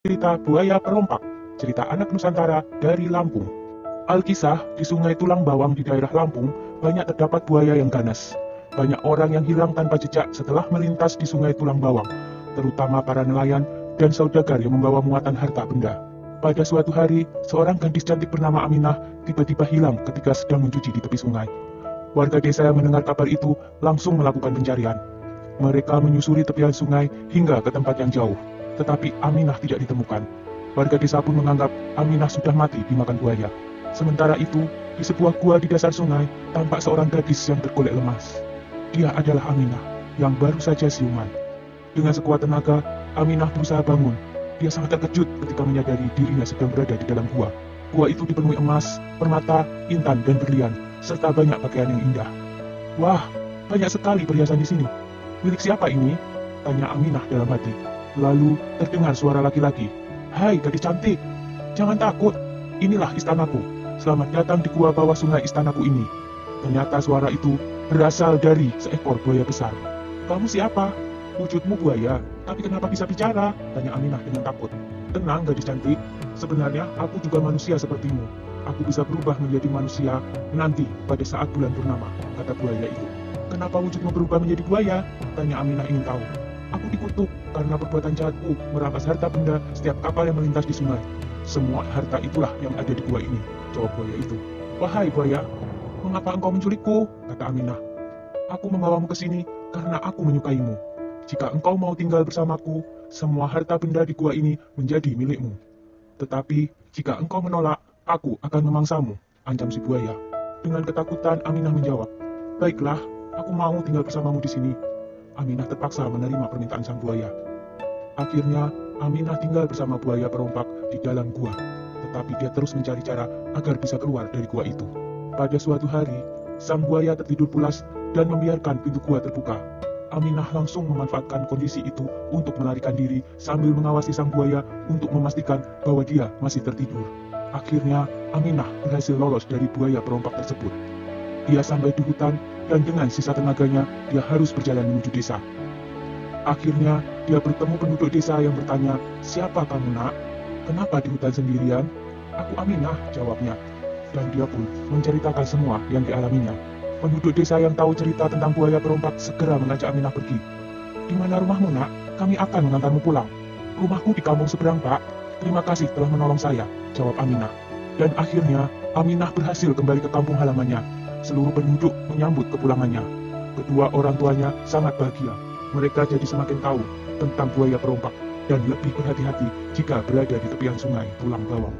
Cerita Buaya Perompak, cerita anak Nusantara dari Lampung. Alkisah, di Sungai Tulang Bawang di daerah Lampung, banyak terdapat buaya yang ganas. Banyak orang yang hilang tanpa jejak setelah melintas di Sungai Tulang Bawang, terutama para nelayan dan saudagar yang membawa muatan harta benda. Pada suatu hari, seorang gadis cantik bernama Aminah tiba-tiba hilang ketika sedang mencuci di tepi sungai. Warga desa yang mendengar kabar itu langsung melakukan pencarian. Mereka menyusuri tepian sungai hingga ke tempat yang jauh, tetapi Aminah tidak ditemukan. Warga desa pun menganggap Aminah sudah mati dimakan buaya. Sementara itu, di sebuah gua di dasar sungai, tampak seorang gadis yang tergolek lemas. Dia adalah Aminah, yang baru saja siuman. Dengan sekuat tenaga, Aminah berusaha bangun. Dia sangat terkejut ketika menyadari dirinya sedang berada di dalam gua. Gua itu dipenuhi emas, permata, intan, dan berlian, serta banyak pakaian yang indah. Wah, banyak sekali perhiasan di sini. Milik siapa ini? Tanya Aminah dalam hati. Lalu terdengar suara laki-laki. Hai gadis cantik, jangan takut, inilah istanaku. Selamat datang di gua bawah sungai istanaku ini. Ternyata suara itu berasal dari seekor buaya besar. Kamu siapa? Wujudmu buaya, tapi kenapa bisa bicara? Tanya Aminah dengan takut. Tenang gadis cantik, sebenarnya aku juga manusia sepertimu. Aku bisa berubah menjadi manusia nanti pada saat bulan purnama, kata buaya itu. Kenapa wujudmu berubah menjadi buaya? Tanya Aminah ingin tahu. Aku dikutuk karena perbuatan jahatku merampas harta benda setiap kapal yang melintas di sungai. Semua harta itulah yang ada di gua ini, jawab buaya itu. Wahai buaya, mengapa engkau menculikku? Kata Aminah. Aku membawamu ke sini karena aku menyukaimu. Jika engkau mau tinggal bersamaku, semua harta benda di gua ini menjadi milikmu. Tetapi jika engkau menolak, aku akan memangsamu, ancam si buaya. Dengan ketakutan Aminah menjawab, baiklah, aku mau tinggal bersamamu di sini. Aminah terpaksa menerima permintaan sang buaya. Akhirnya, Aminah tinggal bersama buaya perompak di dalam gua. Tetapi dia terus mencari cara agar bisa keluar dari gua itu. Pada suatu hari, sang buaya tertidur pulas dan membiarkan pintu gua terbuka. Aminah langsung memanfaatkan kondisi itu untuk melarikan diri sambil mengawasi sang buaya untuk memastikan bahwa dia masih tertidur. Akhirnya, Aminah berhasil lolos dari buaya perompak tersebut. Dia sampai di hutan dan dengan sisa tenaganya, dia harus berjalan menuju desa. Akhirnya, dia bertemu penduduk desa yang bertanya, siapa kamu nak? Kenapa di hutan sendirian? Aku Aminah, jawabnya. Dan dia pun menceritakan semua yang dialaminya. Penduduk desa yang tahu cerita tentang buaya perompak segera mengajak Aminah pergi. Di mana rumahmu nak? Kami akan mengantarmu pulang. Rumahku di kampung seberang pak. Terima kasih telah menolong saya, jawab Aminah. Dan akhirnya, Aminah berhasil kembali ke kampung halamannya. Seluruh penduduk menyambut kepulangannya. Kedua orang tuanya sangat bahagia. Mereka jadi semakin tahu tentang buaya perompak dan lebih berhati-hati jika berada di tepian sungai Tulang Bawang.